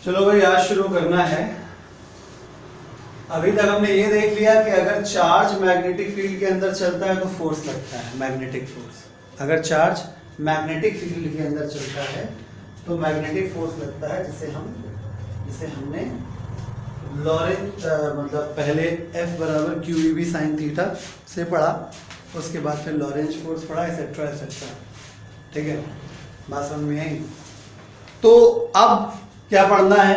चलो भाई आज शुरू करना है। अभी तक हमने ये देख लिया कि अगर चार्ज मैग्नेटिक फील्ड के अंदर चलता है तो फोर्स लगता है, मैग्नेटिक फोर्स। अगर चार्ज मैग्नेटिक फील्ड के अंदर चलता है तो मैग्नेटिक फोर्स लगता है, जिसे हमने लॉरेंज मतलब पहले F बराबर QEB sin थीटा से पढ़ा, उसके बाद फिर लॉरेंज फोर्स पढ़ा, एक्सेट्रा एक्सेट्रा। ठीक है, बात समझ में आई। तो अब क्या पढ़ना है?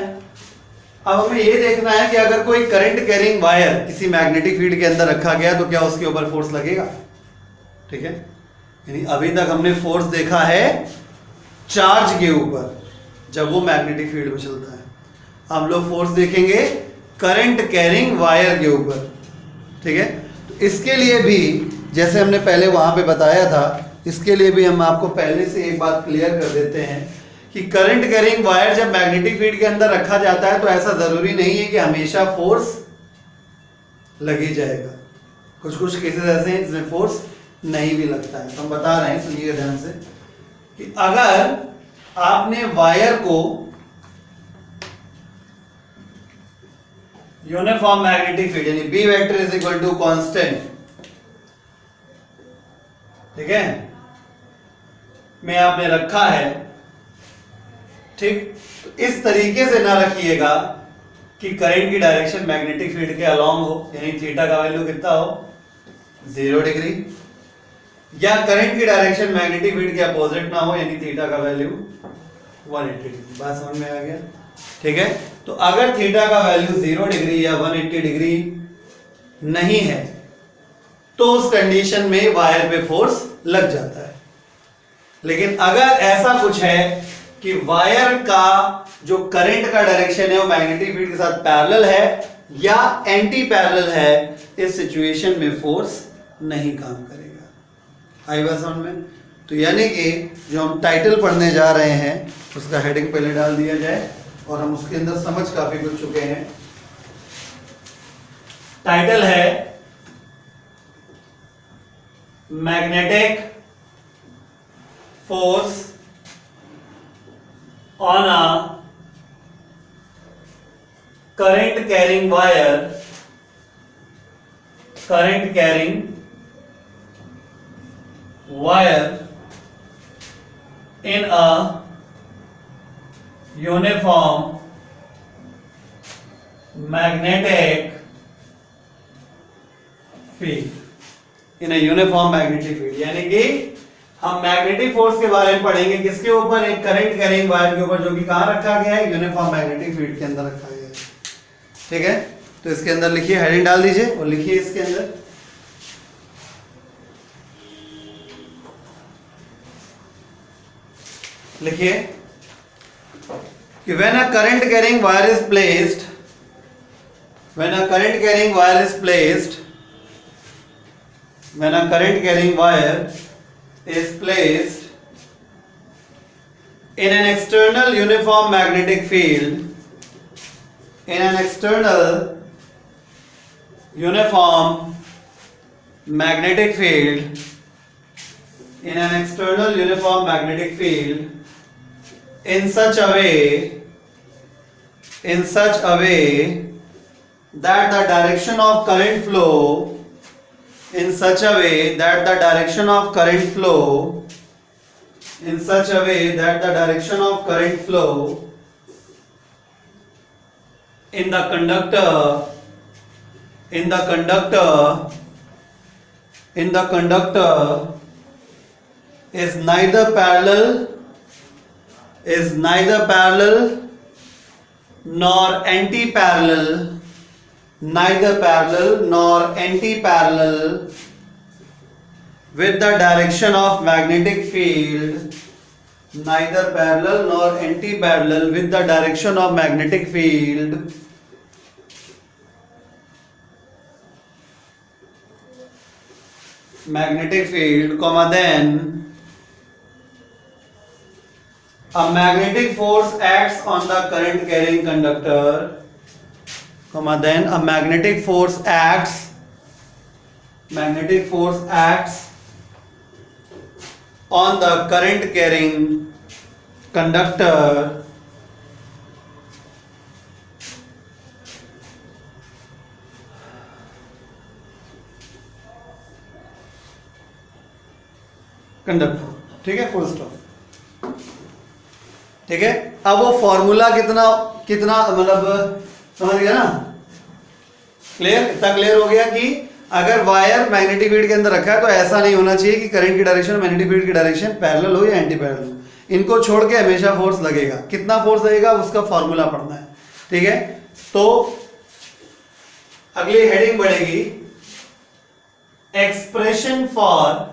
अब हमें ये देखना है कि अगर कोई करंट कैरिंग वायर किसी मैग्नेटिक फील्ड के अंदर रखा गया तो क्या उसके ऊपर फोर्स लगेगा। ठीक है, यानी अभी तक हमने फोर्स देखा है चार्ज के ऊपर जब वो मैग्नेटिक फील्ड में चलता है। हम लोग फोर्स देखेंगे करंट कैरिंग वायर के ऊपर। ठीक है, तो इसके लिए भी जैसे हमने पहले वहां पे बताया था, इसके लिए भी हम आपको पहले से एक बात क्लियर कर देते हैं कि करंट कैरिंग वायर जब मैग्नेटिक फील्ड के अंदर रखा जाता है तो ऐसा जरूरी नहीं है कि हमेशा फोर्स लगी जाएगा। कुछ कुछ केसेस ऐसे हैं जिसमें फोर्स नहीं भी लगता है। तो हम बता रहे हैं, सुनिए ध्यान से, कि अगर आपने वायर को यूनिफॉर्म मैग्नेटिक फील्ड यानी B vector is equal to constant, ठीक है, में आपने रखा है, ठीक, तो इस तरीके से ना रखिएगा कि करंट की डायरेक्शन मैग्नेटिक फील्ड के अलोंग हो, यानी थीटा का वैल्यू कितना हो 0 डिग्री, या करंट की डायरेक्शन मैग्नेटिक फील्ड के अपोजिट ना हो, यानी थीटा का वैल्यू 180 डिग्री। बात समझ में आ गया? ठीक है, तो अगर थीटा का वैल्यू 0 डिग्री या 180 डिग्री नहीं है तो उस कंडीशन में वायर पे फोर्स लग जाता है। लेकिन अगर ऐसा कुछ है कि वायर का जो करंट का डायरेक्शन है वो मैग्नेटिक फील्ड के साथ पैरेलल है या एंटी पैरेलल है, इस सिचुएशन में फोर्स नहीं काम करेगा। आई बात समझ में? तो यानी कि जो हम टाइटल पढ़ने जा रहे हैं उसका हेडिंग पहले डाल दिया जाए और हम उसके अंदर समझ काफी कुछ चुके हैं। टाइटल है magnetic force on a current carrying wire in a uniform magnetic field, यानी कि हम मैग्नेटिक फोर्स के बारे में पढ़ेंगे किसके ऊपर? एक करंट कैरिंग वायर के ऊपर, जो कि कहां रखा गया है? यूनिफॉर्म मैग्नेटिक फील्ड के अंदर रखा गया है। ठीक है, तो इसके अंदर लिखिए, हेडिंग डाल दीजिए और लिखिए इसके अंदर लिखिए कि when a current carrying wire is placed in an external uniform magnetic field, in such a way that the direction of current flow in the conductor is neither parallel nor anti-parallel with the direction of magnetic field, then a magnetic force acts on the current carrying conductor, then a magnetic force acts on the current carrying conductor conductor. ठीक है, full stop. ठीक है, अब वो formula कितना कितना मतलब समझ गया ना? क्लियर? इतना क्लियर हो गया कि अगर वायर मैग्नेटिक फील्ड के अंदर रखा है तो ऐसा नहीं होना चाहिए कि करंट की डायरेक्शन और मैग्नेटिक फील्ड की डायरेक्शन पैरेलल हो या एंटी पैरेलल हो। इनको छोड़ के हमेशा फोर्स लगेगा। कितना फोर्स लगेगा उसका फॉर्मूला पढ़ना है। ठीक है, तो अगली हेडिंग बढ़ेगी एक्सप्रेशन फॉर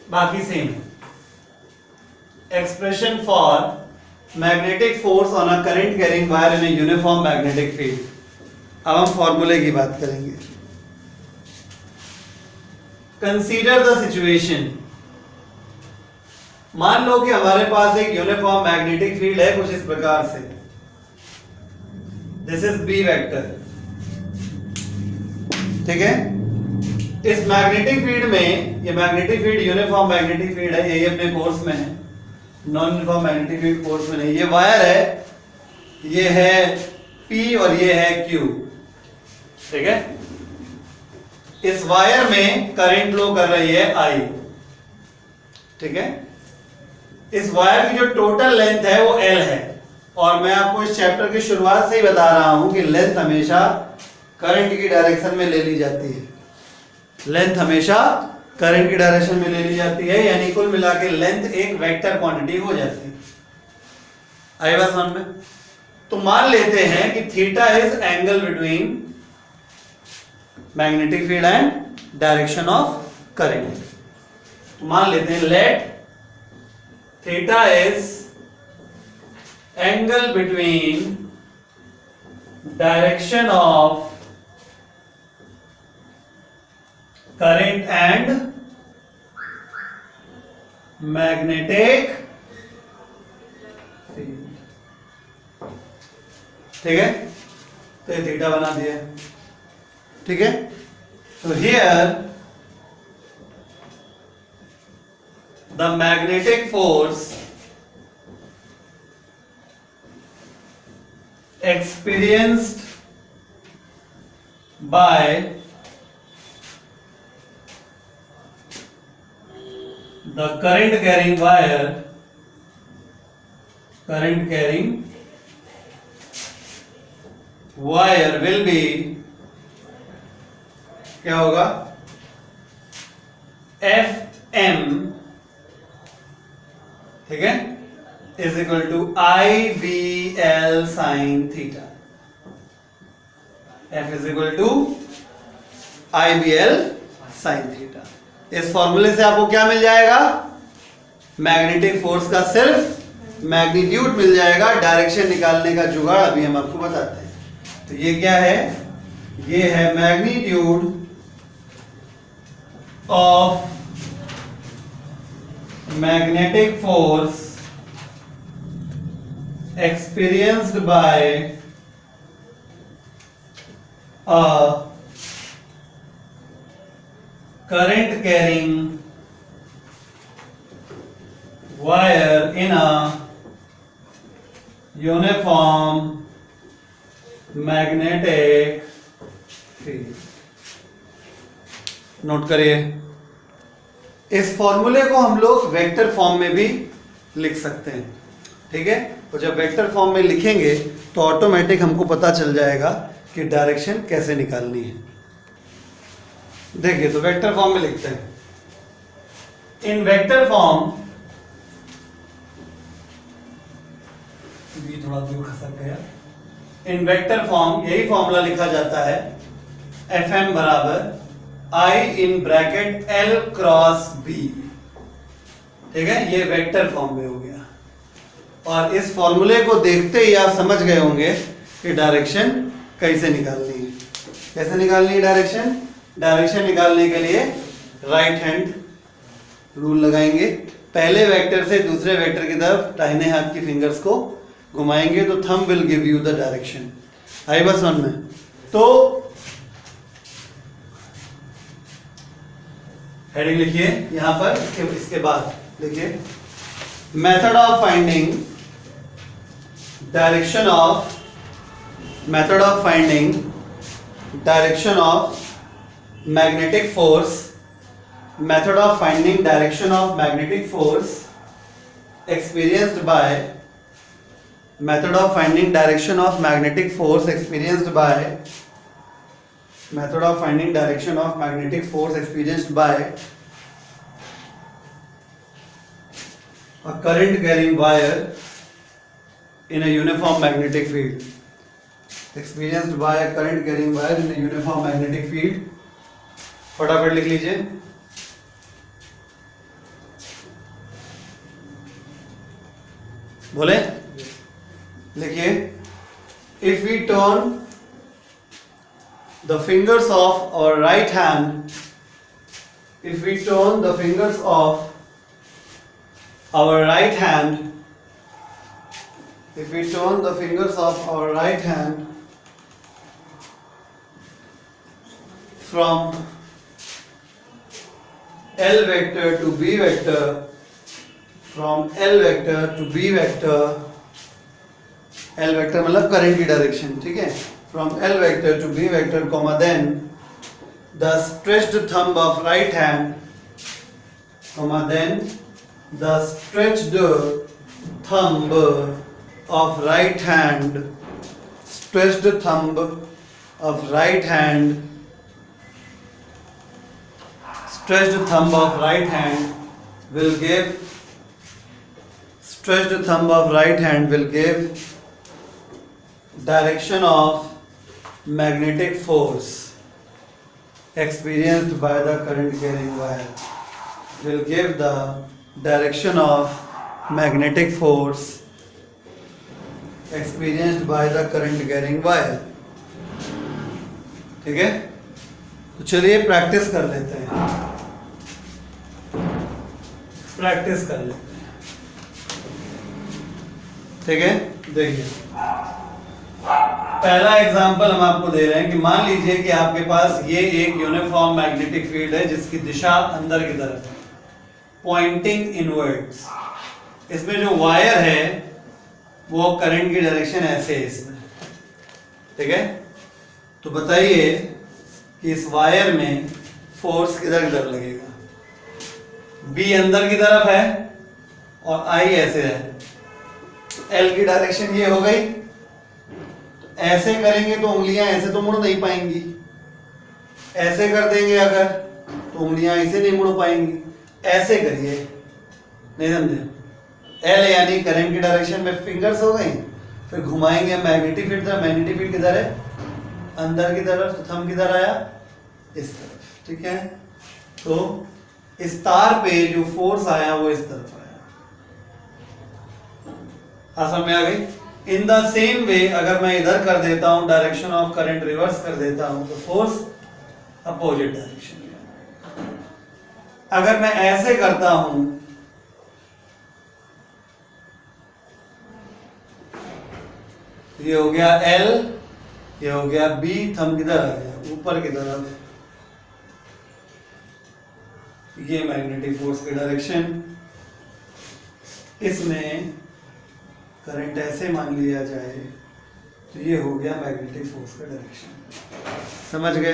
बाकी same expression for magnetic force on a current carrying wire in a uniform magnetic field. अब हम फॉर्मूले की बात करेंगे। Consider the situation. मान लो कि हमारे पास एक यूनिफॉर्म मैग्नेटिक फील्ड है कुछ इस प्रकार से। This is B vector. ठीक है, इस मैग्नेटिक फील्ड में, ये magnetic field uniform magnetic field है, ये अपने कोर्स में है। Non uniform magnetic field course में नहीं। ये वायर है, ये है P और ये है Q। ठीक है, इस वायर में करंट फ्लो कर रही है I। ठीक है, इस वायर की जो टोटल लेंथ है वो L है। और मैं आपको इस चैप्टर की शुरुआत से ही बता रहा हूं कि लेंथ हमेशा करंट की डायरेक्शन में ले ली जाती है। लेंथ हमेशा करंट की डायरेक्शन में ले ली जाती है, यानी कुल मिला के लेंथ एक वेक्टर क्वांटिटी हो जाती है। आई बात समझ में? तो मान लेते हैं कि theta is angle between magnetic field and direction of current. तो मान लेते हैं let theta is angle between direction of current and magnetic field. ठीक है, तो ये थीटा बना दिया। ठीक है, तो here the magnetic force experienced by the current carrying wire will be क्या होगा? Fm, ठीक है, is equal to IBL sin theta। F is equal to IBL sin theta। इस फॉर्मूले से आपको क्या मिल जाएगा? मैग्नेटिक फोर्स का सिर्फ मैग्नीट्यूड मिल जाएगा। डायरेक्शन निकालने का जुगाड़ अभी हम आपको बताते हैं। तो ये क्या है? ये है magnitude of magnetic force experienced by a current carrying wire in a uniform magnetic field। Note करिए, इस फॉर्मूले को हम लोग वेक्टर फॉर्म में भी लिख सकते हैं। ठीक है, तो जब वेक्टर फॉर्म में लिखेंगे तो ऑटोमेटिक हमको पता चल जाएगा कि डायरेक्शन कैसे निकालनी है। देखिए, तो वेक्टर फॉर्म में लिखते हैं। इन वेक्टर फॉर्म, ये थोड़ा दूर खसक गया। इन वेक्टर फॉर्म यही फॉर्मूला लिखा जाता है, Fm बराबर I in bracket L cross B। ठीक है, ये वेक्टर फॉर्म में हो गया। और इस फॉर्मूले को देखते ही आप समझ गए होंगे कि डायरेक्शन कैसे निकालनी है। कैसे निकालनी है डायरेक्शन? डायरेक्शन निकालने के लिए राइट हैंड रूल लगाएंगे। पहले वेक्टर से दूसरे वेक्टर की तरफ दाहिने हाथ की फिंगर्स को घुमाएंगे तो thumb will give you the direction. आई बस समझ में? तो हेडिंग लिखिए यहां पर, इसके बाद लिखिए method of finding direction of direction of magnetic force, method of finding direction of magnetic force experienced by method of finding direction of magnetic force experienced by method of finding direction of magnetic force experienced by a current carrying wire in a uniform magnetic field, experienced by a current carrying wire in a uniform magnetic field. फटाफट लिख लीजिए. बोले लिखिए. If we turn the fingers of our right hand, if we turn the fingers of our right hand, if we turn the fingers of our right hand from L vector to B vector, from L vector to B vector, L vector मतलब current की direction, ठीक है. From L vector to B vector, comma then the stretched thumb of right hand, comma then the stretched thumb of right hand, stretched thumb of right hand, stretched thumb of right hand will give, stretched thumb of right hand will give direction of magnetic force experienced by the current carrying wire, will give the direction of magnetic force experienced by the current carrying wire. ठीक है, तो चलिए practice कर लेते हैं, practice कर लेते हैं. ठीक है, देखिए पहला एग्जांपल हम आपको दे रहे हैं कि मान लीजिए कि आपके पास ये एक यूनिफॉर्म मैग्नेटिक फील्ड है जिसकी दिशा अंदर की तरफ है, पॉइंटिंग इनवर्ड्स. इसमें जो वायर है वो करंट की डायरेक्शन ऐसे है इसमें. ठीक है, तो बताइए कि इस वायर में फोर्स किधर किधर लगेगा. बी अंदर की तरफ है और आई ऐसे है. एल की डायरेक्शन ये हो गई. ऐसे करेंगे तो उंगलियां ऐसे तो मुड़ नहीं पाएंगी, ऐसे कर देंगे अगर तो उंगलियां ऐसे नहीं मुड़ पाएंगी. ऐसे करिए, नहीं समझे. एल यानी करंट की डायरेक्शन में फिंगर्स हो गई, फिर घुमाएंगे मैग्नेटिक फील्ड तरफ. मैग्नेटिक फील्ड किधर है, अंदर की तरफ. तो थंब किधर आया, इस तरफ. ठीक है, तो इस तार पे जो फोर्स आया वो इस तरफ आया. समझ में आ गई. इन द सेम वे अगर मैं इधर कर देता हूं, डायरेक्शन ऑफ करंट रिवर्स कर देता हूं, तो फोर्स अपोजिट डायरेक्शन में. अगर मैं ऐसे करता हूं, ये हो गया L, ये हो गया B, थंब किधर आ गया, ऊपर की तरफ. ये मैग्नेटिक फोर्स की डायरेक्शन. इसमें करंट ऐसे मान लिया जाए तो ये हो गया मैग्नेटिक फोर्स का डायरेक्शन. समझ गए.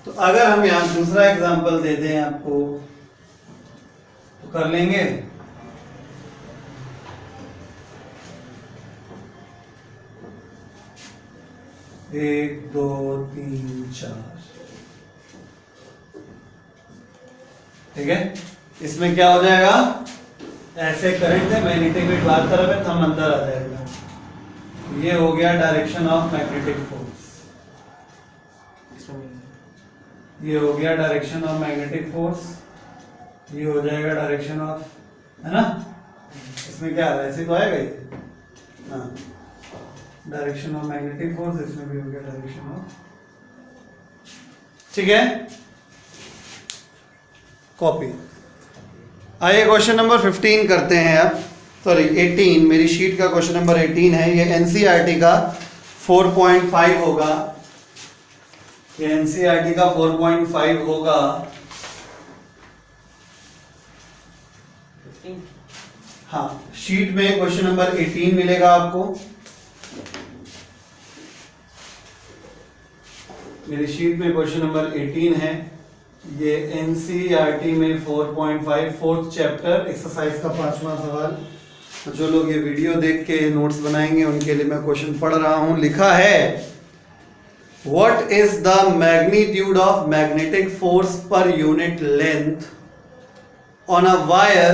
तो अगर हम यहां दूसरा एग्जांपल दे दें आपको तो कर लेंगे. एक दो तीन चार. ठीक है, इसमें क्या हो जाएगा, ऐसे करंट है, मैग्नेटिक फील्ड बाहर तरफ है, थंब अंदर आ जाएगा. ये हो गया डायरेक्शन ऑफ मैग्नेटिक फोर्स. ये हो गया डायरेक्शन ऑफ मैग्नेटिक फोर्स. ये हो जाएगा डायरेक्शन ऑफ, है ना. इसमें क्या आ रहा है, ऐसे तो आएगा ही. हाँ, डायरेक्शन ऑफ मैग्नेटिक फोर्स. इसमें भी हो गया डायरेक्शन ऑफ. ठीक है, कॉपी. आइए क्वेश्चन नंबर 15 करते हैं अब. सॉरी 18, मेरी शीट का क्वेश्चन नंबर 18 है. ये एनसीईआरटी का 4.5 होगा. ये एनसीईआरटी का 4.5 होगा. हाँ, शीट में क्वेश्चन नंबर 18 मिलेगा आपको. मेरी शीट में क्वेश्चन नंबर 18 है। ये एनसीईआरटी में 4.5 फोर्थ चैप्टर एक्सरसाइज का 5वां सवाल। जो लोग ये वीडियो देख के नोट्स बनाएंगे उनके लिए मैं क्वेश्चन पढ़ रहा हूं। लिखा है, what is the magnitude of magnetic force per unit length on a wire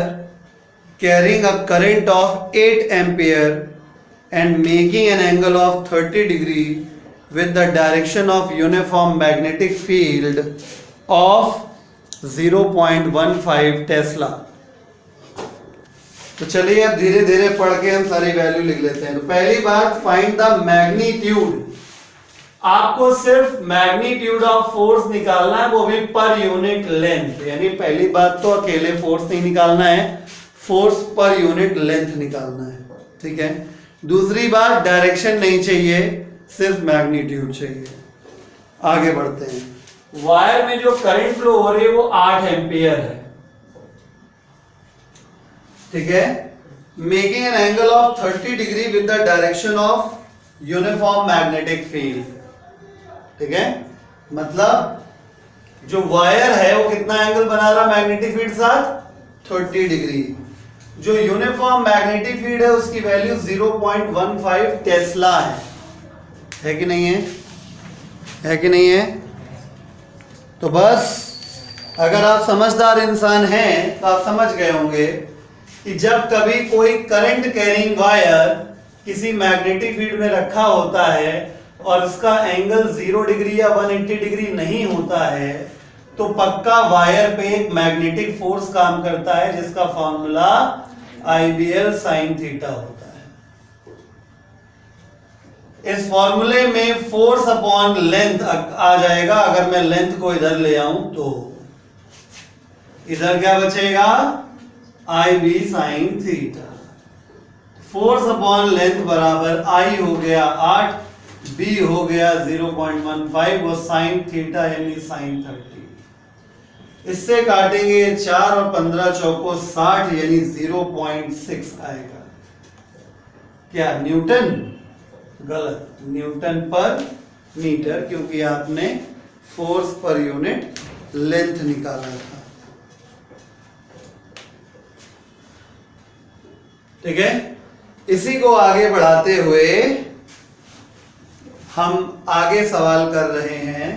carrying a current of 8 ampere and making an angle of 30 degree with the direction of uniform magnetic field of 0.15 Tesla. तो चलिए अब धीरे धीरे पढ़ के हम सारी value लिख लेते हैं। तो पहली बात, फाइंड द मैग्नीट्यूड। आपको सिर्फ मैग्नीट्यूड ऑफ फोर्स निकालना है, वो भी पर यूनिट लेंथ। यानी पहली बात तो अकेले फोर्स नहीं निकालना है, फोर्स पर यूनिट लेंथ निकालना है। ठीक है। दूसरी बात, डायरेक्शन नहीं चाहिए, सिर्फ मैग्नीट्यूड चाहिए। आगे बढ़ते हैं। वायर में जो करंट फ्लो हो रही है वो 8 एम्पियर है। ठीक है। Making an angle of 30 degree with the direction of uniform magnetic field. ठीक है। मतलब जो वायर है वो कितना एंगल बना रहा मैग्नेटिक फील्ड साथ? 30 डिग्री। जो यूनिफॉर्म मैग्नेटिक फील्ड है उसकी वैल्यू 0.15 टेस्ला है कि नहीं है? है कि नहीं है? तो बस अगर आप समझदार इंसान हैं तो आप समझ गए होंगे कि जब कभी कोई करंट कैरिंग वायर किसी मैग्नेटिक फील्ड में रखा होता है और उसका एंगल 0 डिग्री या 180 डिग्री नहीं होता है तो पक्का वायर पे एक मैग्नेटिक फोर्स काम करता है जिसका फॉर्मूला IBL sin थीटा होता है। इस फॉर्मूले में फोर्स अपॉन लेंथ आ जाएगा। अगर मैं लेंथ को इधर ले आऊं तो इधर क्या बचेगा? IB sin theta. Force upon length बराबर I हो गया 8, B हो गया 0.15 और sin थीटा यानी sin 30। इससे काटेंगे 4 और 15 चौको 60 यानी 0.6 आएगा। क्या न्यूटन? गलत, न्यूटन पर मीटर, क्योंकि आपने फोर्स पर यूनिट लेंथ निकाला था। ठीक है। इसी को आगे बढ़ाते हुए हम आगे सवाल कर रहे हैं,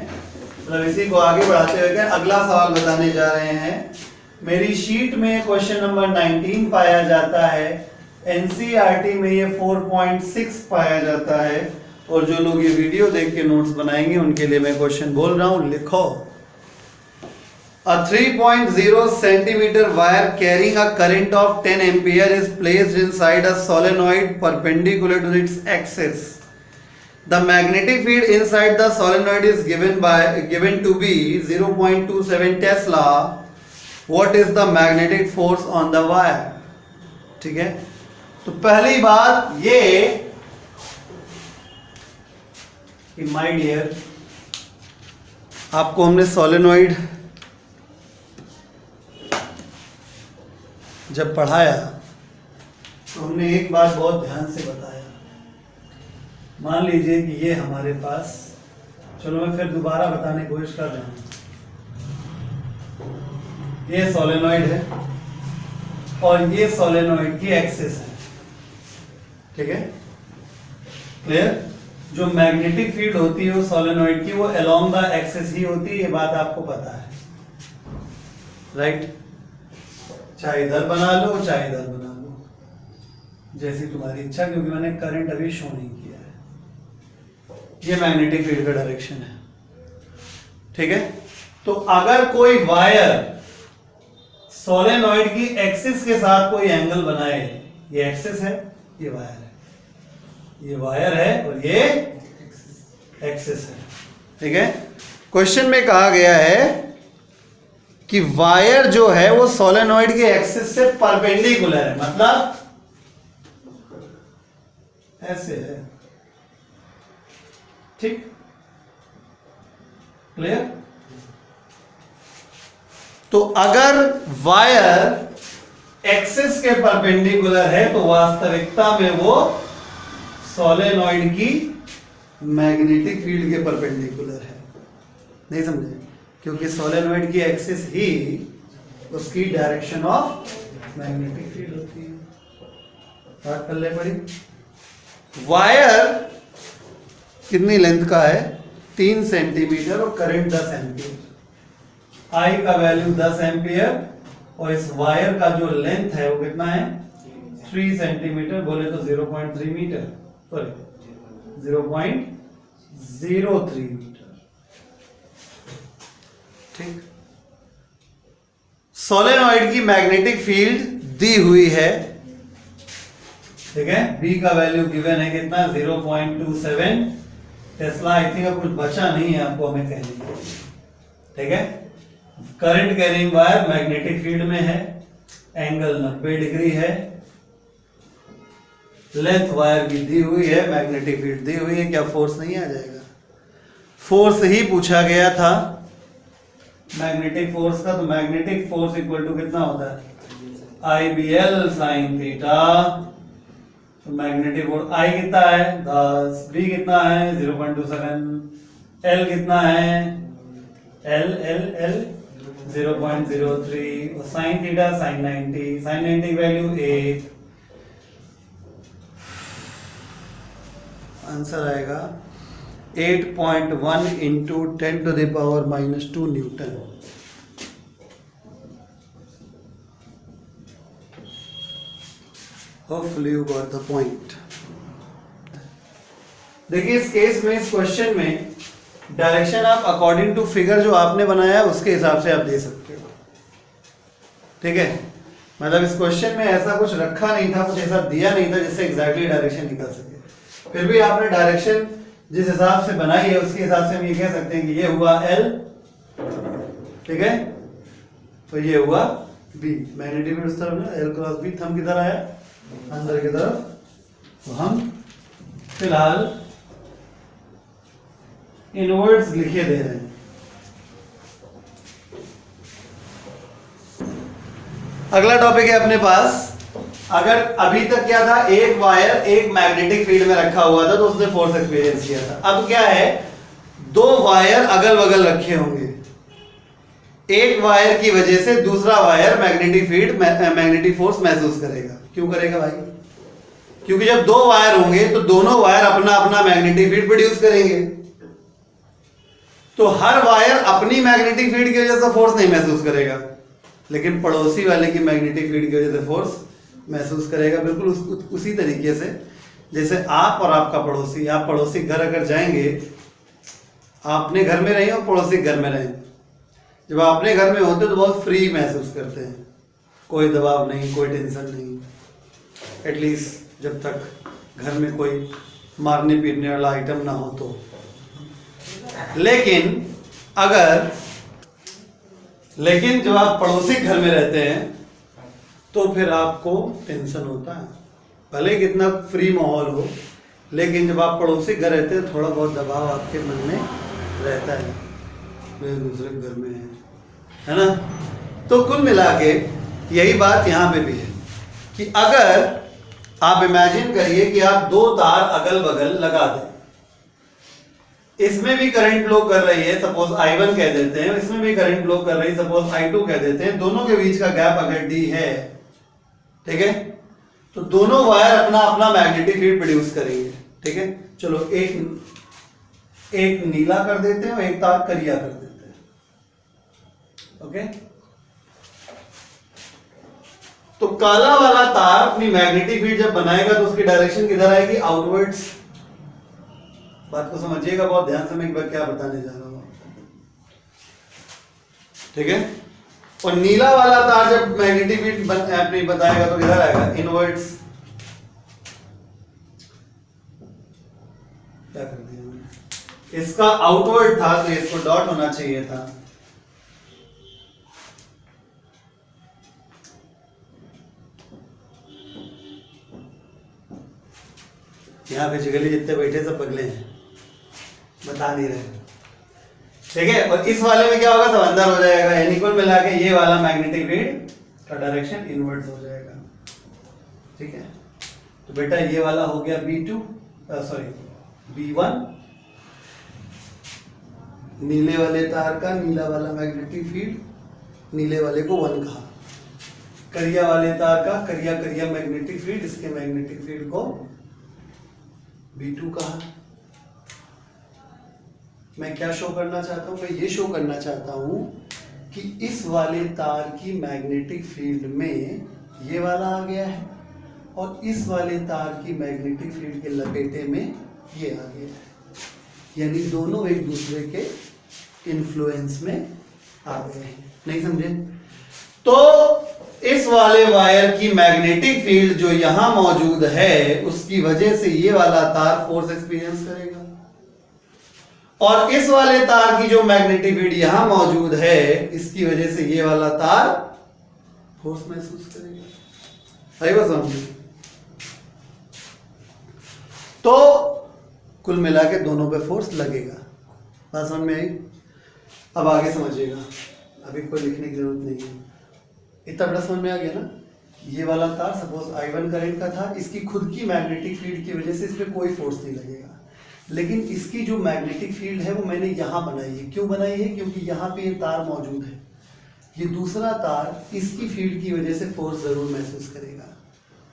मतलब इसी को आगे बढ़ाते हुए क्या अगला सवाल बताने जा रहे हैं। मेरी शीट में क्वेश्चन नंबर 19 पाया जाता है, एनसीईआरटी में ये 4.6 पाया जाता है। और जो लोग ये वीडियो देख के नोट्स बनाएंगे उनके लिए मैं क्वेश्चन बोल रहा हूं, लिखो। A 3.0 centimeter wire carrying a current of 10 ampere is placed inside a solenoid perpendicular to its axis. The magnetic field inside the solenoid is given to be 0.27 Tesla. What is the magnetic force on the wire? ठीक है। तो पहली बात ये कि my dear, आपको हमने solenoid जब पढ़ाया तो हमने एक बात बहुत ध्यान से बताया। मान लीजिए कि ये हमारे पास, चलो मैं फिर दोबारा बताने की कोशिश कर रहा हूं। ये सोलेनॉइड है और ये सोलेनॉइड की एक्सिस है। ठीक है, क्लियर? जो मैग्नेटिक फील्ड होती है वो सोलेनॉइड की, वो अलोंग द एक्सिस ही होती है। ये बात आपको पता है, राइट? चाहे इधर बना लो चाहे इधर बना लो, जैसी तुम्हारी इच्छा, क्योंकि मैंने करंट अभी शो नहीं किया है। ये मैग्नेटिक फील्ड का डायरेक्शन है। ठीक है। तो अगर कोई वायर सोलेनॉइड की एक्सिस के साथ कोई एंगल बनाए, ये एक्सिस है, ये वायर है, ये वायर है और ये एक्सिस है। ठीक है। क्वेश्चन में कहा गया है कि वायर जो है वो सोलेनॉइड के एक्सिस से परपेंडिकुलर है, मतलब ऐसे है। ठीक, क्लियर? तो अगर वायर एक्सिस के परपेंडिकुलर है तो वास्तविकता में वो सोलेनॉइड की मैग्नेटिक फील्ड के परपेंडिकुलर है। नहीं समझे? क्योंकि सोलेनोइड की एक्सिस ही उसकी डायरेक्शन ऑफ मैग्नेटिक फील्ड होती है। बात कर ले पड़ी। वायर कितनी लेंथ का है? 3 सेंटीमीटर और करंट 10 एम्पियर। आई का वैल्यू 10 एम्पियर और इस वायर का जो लेंथ है वो कितना है? 3 सेंटीमीटर, बोले तो 0.3 मीटर, सॉरी 0.03 मीटर। ठीक। सोलेनोइड की मैग्नेटिक फील्ड दी हुई है, ठीक है। बी का वैल्यू गिवन है कितना? 0.27 टेस्ला। आई थिंक अब कुछ बचा नहीं है आपको हमें कहने के लिए, ठीक है। Current carrying wire magnetic field में है, एंगल 90 डिग्री है, लेंथ वायर भी दी हुई है, मैग्नेटिक फील्ड दी हुई है। क्या फोर्स नहीं आ जाएगा? फोर्स ही पूछा गया था मैग्नेटिक फोर्स का। तो मैग्नेटिक फोर्स इक्वल टू कितना होता है? IBL sin theta. तो मैग्नेटिक फोर्स आई कितना है? 10, बी कितना है? 0.27, एल कितना है? एल 0.03 और sine theta sine 90 value 8। Answer आएगा 8.1 into 10⁻⁻² Newton. Hopefully you got the point. देखिए इस केस में, इस क्वेश्चन में डायरेक्शन आप अकॉर्डिंग टू फिगर जो आपने बनाया है उसके हिसाब से आप दे सकते हो, ठीक है। मतलब इस क्वेश्चन में ऐसा कुछ रखा नहीं था, कुछ ऐसा दिया नहीं था जिससे एग्जैक्टली डायरेक्शन निकल सके। फिर भी आपने डायरेक्शन जिस हिसाब से बनाई है उसके हिसाब से हम ये कह सकते हैं कि ये हुआ L, ठीक है, तो ये हुआ B। मैग्नेटिक फील्ड उस तरफ ना, L क्रॉस B, थंब किधर आया? अंदर की तरफ। तो हम फिलहाल इनवर्ड्स लिखे दे रहे हैं। अगला टॉपिक है अपने पास। अगर अभी तक क्या था? एक वायर एक मैग्नेटिक फील्ड में रखा हुआ था तो उसने फोर्स एक्सपीरियंस किया था। अब क्या है? 2 वायर अगल बगल रखे होंगे, एक वायर की वजह से दूसरा wire magnetic field magnetic force महसूस करेगा। क्यों करेगा भाई? क्योंकि जब 2 वायर होंगे तो दोनों वायर अपना अपना मैग्नेटिक फील्ड प्रोड्यूस करेंगे। तो हर वायर अपनी मैग्नेटिक फील्ड की वजह से फोर्स नहीं महसूस करेगा, लेकिन पड़ोसी वाले की मैग्नेटिक फील्ड की वजह से फोर्स महसूस करेगा। बिल्कुल उसी तरीके से जैसे आप और आपका पड़ोसी, आप पड़ोसी घर अगर जाएंगे, आप अपने घर में रहें और पड़ोसी घर में रहें, जब आप अपने घर में होते तो बहुत फ्री महसूस करते हैं, कोई दबाव नहीं, कोई टेंशन नहीं, एटलीस्ट जब तक घर में कोई मारने पीटने वाला आइटम ना हो तो। लेकिन जब आप पड़ोसी घर में रहते हैं तो फिर आपको टेंशन होता है, भले कितना फ्री माहौल हो, लेकिन जब आप पड़ोसी घर रहते हैं थोड़ा बहुत दबाव आपके मन में रहता है, मेरे दूसरे घर में है ना। तो कुल मिला के यही बात यहाँ पे भी है कि अगर आप इमेजिन करिए कि आप 2 तार अगल बगल लगा दें, इसमें भी करंट फ्लो कर रही है, सपोज I1 कह देते हैं, इसमें भी करंट फ्लो कर रही है, सपोज I2 कह देते हैं, दोनों के बीच का गैप अगर D है, ठीक है, तो दोनों वायर अपना अपना मैग्नेटिक फील्ड प्रोड्यूस करेंगे, ठीक है। चलो एक नीला कर देते हैं और एक तार करिया कर देते हैं, ओके। तो काला वाला तार अपनी मैग्नेटिक फील्ड जब बनाएगा तो उसकी डायरेक्शन किधर आएगी? आउटवर्ड्स। बात को समझिएगा बहुत ध्यान से, मैं क्या बताने जा रहा हूं, ठीक है। और नीला वाला तार जब मैग्नेटिक फील्ड अपनी बताएगा तो किधर आएगा? इनवर्ड्स। क्या कर दिया मैंने? इसका आउटवर्ड था तो इसको डॉट होना चाहिए था, यहाँ बेसिकली जितने बैठे सब पगले हैं, बता नहीं रहे, ठीक है। और इस वाले में क्या होगा? सब अंदर हो जाएगा, यानी कुल मिला के ये वाला मैग्नेटिक फील्ड का डायरेक्शन इनवर्ड्स हो जाएगा, ठीक है। तो बेटा ये वाला हो गया B2, सॉरी B1, नीले वाले तार का नीला वाला मैग्नेटिक फील्ड, नीले वाले को 1 कहा। करिया वाले तार का करिया करिया मैग्नेटिक फील्ड, इसके मैग्नेटिक फील्ड को B2 कहा। मैं क्या शो करना चाहता हूं? मैं ये शो करना चाहता हूं कि इस वाले तार की मैग्नेटिक फील्ड में ये वाला आ गया है और इस वाले तार की मैग्नेटिक फील्ड के लपेटे में ये आ गया है, यानी दोनों एक दूसरे के इन्फ्लुएंस में आ गए हैं। नहीं समझे? तो इस वाले वायर की मैग्नेटिक फील्ड जो यहां मौजूद है उसकी वजह से ये वाला तार फोर्स एक्सपीरियंस करेगा, और इस वाले तार की जो मैग्नेटिक फील्ड यहां मौजूद है इसकी वजह से ये वाला तार फोर्स महसूस करेगा। सही बात समझिए? तो कुल मिला के दोनों पे फोर्स लगेगा। बात समझ में आई? अब आगे समझिएगा, अभी कोई लिखने की जरूरत नहीं है। इतना बड़ा समझ में आ गया ना? ये वाला तार सपोज I1 करंट का था, इसकी खुद की मैग्नेटिक फील्ड की वजह से इस पे कोई फोर्स नहीं लगेगा, लेकिन इसकी जो मैग्नेटिक फील्ड है वो मैंने यहां बनाई है। क्यों बनाई है? क्योंकि यहां पे ये तार मौजूद है, ये दूसरा तार इसकी फील्ड की वजह से फोर्स जरूर महसूस करेगा,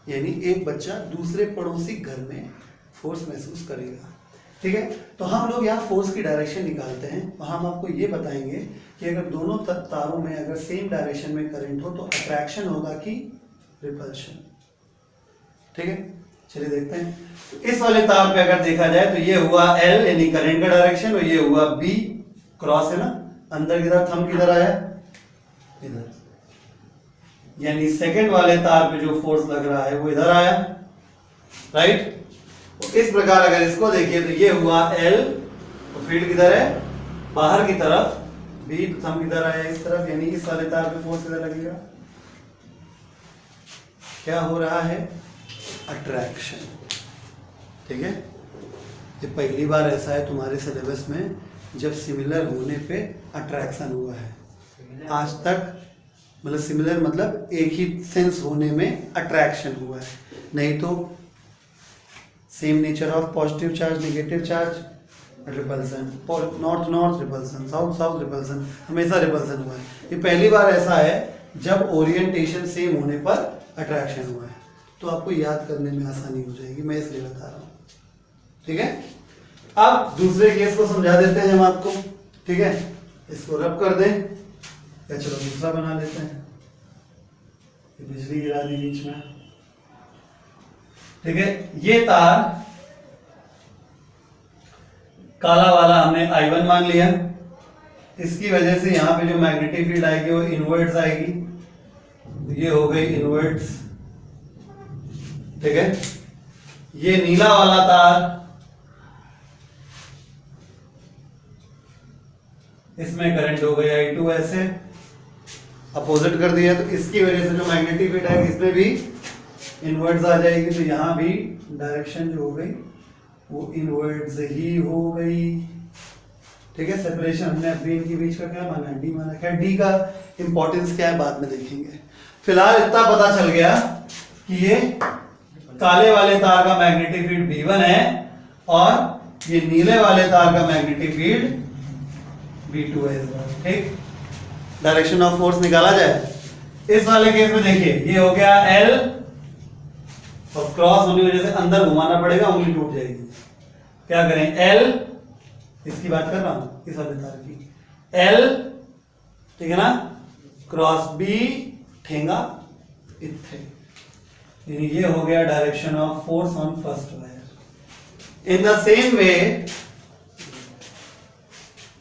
यानी एक बच्चा दूसरे पड़ोसी घर में फोर्स महसूस करेगा। ठीक है? तो हम लोग यहाँ फोर्स की डायरेक्शन निकालते हैं, हम आपको ये बताएंगे कि अगर दोनों तारों में अगर सेम डायरेक्शन में करंट हो तो अट्रैक्शन होगा कि रिपल्शन। ठीक है, चलिए देखते हैं। तो इस वाले तार पे अगर देखा जाए तो ये हुआ L यानी करंट का डायरेक्शन, और ये हुआ B, क्रॉस है ना, अंदर की तरफ थंब किधर आया? इधर, यानी सेकंड वाले तार पे जो फोर्स लग रहा है वो इधर आया, राइट? इस प्रकार अगर इसको देखिए तो ये हुआ L, तो फील्ड किधर है? बाहर की तरफ, B थंब किधर आया? इस तरफ, यानी इस वाले तार पे फोर्स किधर लगेगा? क्या हो रहा है? अट्रैक्शन। ठीक है, ये पहली बार ऐसा है तुम्हारे सिलेबस में जब सिमिलर होने पे अट्रैक्शन हुआ है। आज तक मतलब सिमिलर मतलब एक ही सेंस होने में अट्रैक्शन हुआ है, नहीं तो same nature of positive charge negative charge repulsion, north north repulsion, south south repulsion, हमेशा रिपल्सन हुआ है। ये पहली बार ऐसा है जब ओरिएंटेशन सेम होने पर अट्रैक्शन हुआ है, तो आपको याद करने में आसानी हो जाएगी, मैं इसलिए बता रहा हूँ। ठीक है, अब दूसरे केस को समझा देते हैं हम आपको। ठीक है, इसको रब कर दें या चलो दूसरा बना लेते हैं। बिजली गिरा दी बीच में। ठीक है, ये तार काला वाला हमने I1 मान लिया, इसकी वजह से यहां पे जो मैग्नेटिक फील्ड आएगी वो इनवर्ट्स आएगी, ये हो गई इनवर्ट्स। ठीक है, ये नीला वाला तार, इसमें करंट हो गई I2, ऐसे अपोजिट कर दिया, तो इसकी वजह से जो मैग्नेटिक फील्ड आएगी इसमें भी इनवर्ट्स आ जाएगी, तो यहां भी डायरेक्शन जो हो गई वो इनवर्ट्स ही हो गई। ठीक है, सेपरेशन हमने अभी इनके बीच का क्या माना? डी माना। क्या डी का इंपॉर्टेंस क्या है बाद में देखेंगे। फिलहाल इतना पता चल गया कि ये काले वाले तार का मैग्नेटिक फील्ड B1 है और ये नीले वाले तार का मैग्नेटिक फील्ड B2 है। ठीक, डायरेक्शन ऑफ फोर्स निकाला जाए। इस वाले केस में देखिए ये हो गया L और क्रॉस होने की वजह से अंदर घुमाना पड़ेगा, उंगली टूट जाएगी। क्या करें? L, इसकी बात कर रहा हूं, इस वाले तार की L, ठीक है ना, क्रॉस B, ठेंगा इथे, यानी ये हो गया direction of force on first wire. In the same way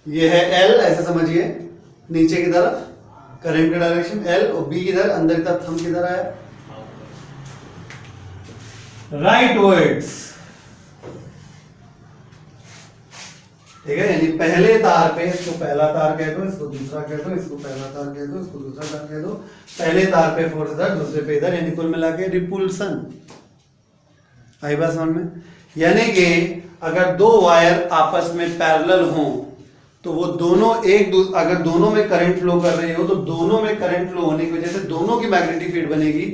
ये है L, ऐसे समझिए, नीचे की तरफ करंट का डायरेक्शन L और B किधर? अंदर की तरफ, थंब किधर आया? राइटवर्ड्स। ठीक है, यानी पहले तार पे, इसको पहला तार कह दो, इसको दूसरा कह दो, इसको पहला तार कह दो, इसको दूसरा तार कह दो। पहले तार पे फोर्स इधर, दूसरे पे इधर, यानी कुल मिला के रिपल्सन। आई बात समझ में? यानी कि अगर दो वायर आपस में पैरेलल हों तो वो दोनों अगर दोनों में करंट फ्लो कर रही हो तो दोनों में करंट फ्लो होने की वजह से दोनों की मैग्नेटिक फील्ड बनेगी,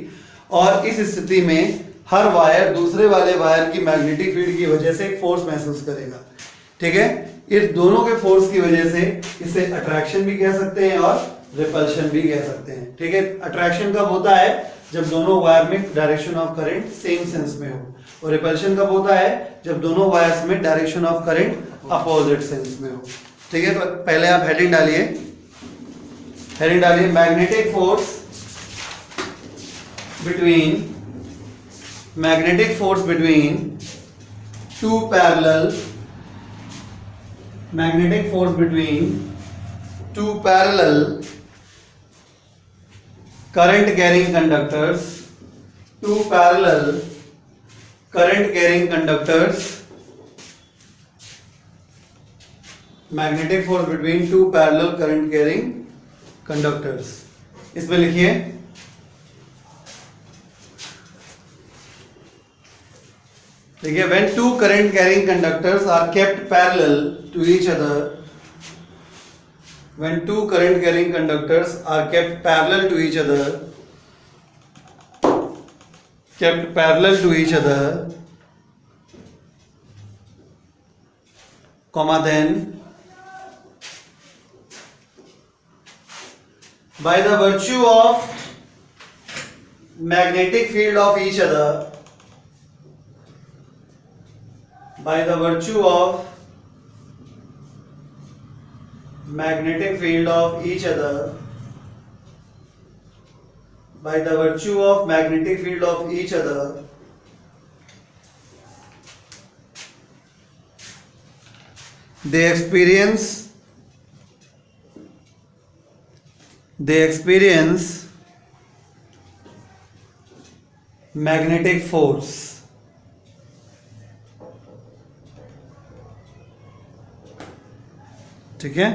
और इस स्थिति में हर वायर दूसरे वाले वायर की मैग्नेटिक फील्ड की वजह से एक फोर्स महसूस करेगा। ठीक है, इस दोनों के फोर्स की वजह से इसे अट्रैक्शन भी कह सकते हैं और रिपल्शन भी कह सकते हैं। ठीक है, अट्रैक्शन कब होता है? जब दोनों वायर में direction of current same sense में हो, और रिपल्शन कब होता है? जब दोनों वायर्स में direction of current opposite sense में हो। ठीक है, तो पहले आप हेडिंग डालिए, magnetic force between two parallel current carrying conductors, two parallel current carrying conductors, magnetic force between two parallel current carrying conductors। इसमें लिखिए when two current carrying conductors are kept parallel to each other, when two current carrying conductors are kept parallel to each other, comma, then by the virtue of magnetic field of each other, by the virtue of magnetic field of each other, they experience magnetic force। ठीक है,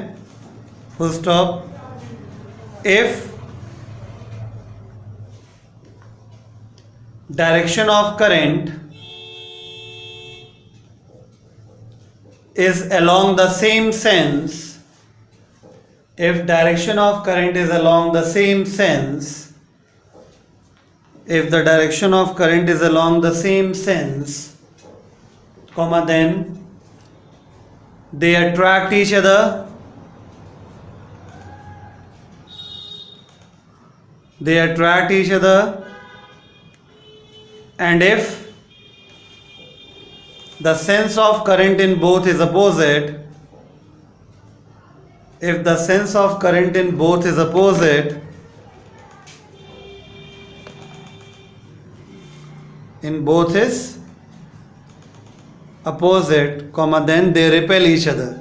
full stop। if direction of current is along the same sense, if the direction of current is along the same sense, comma, then they attract each other, and if the sense of current in both is opposite, comma, then they repel each other,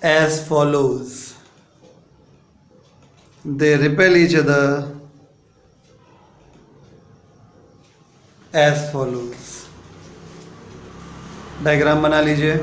as follows, diagram बना लीजिए।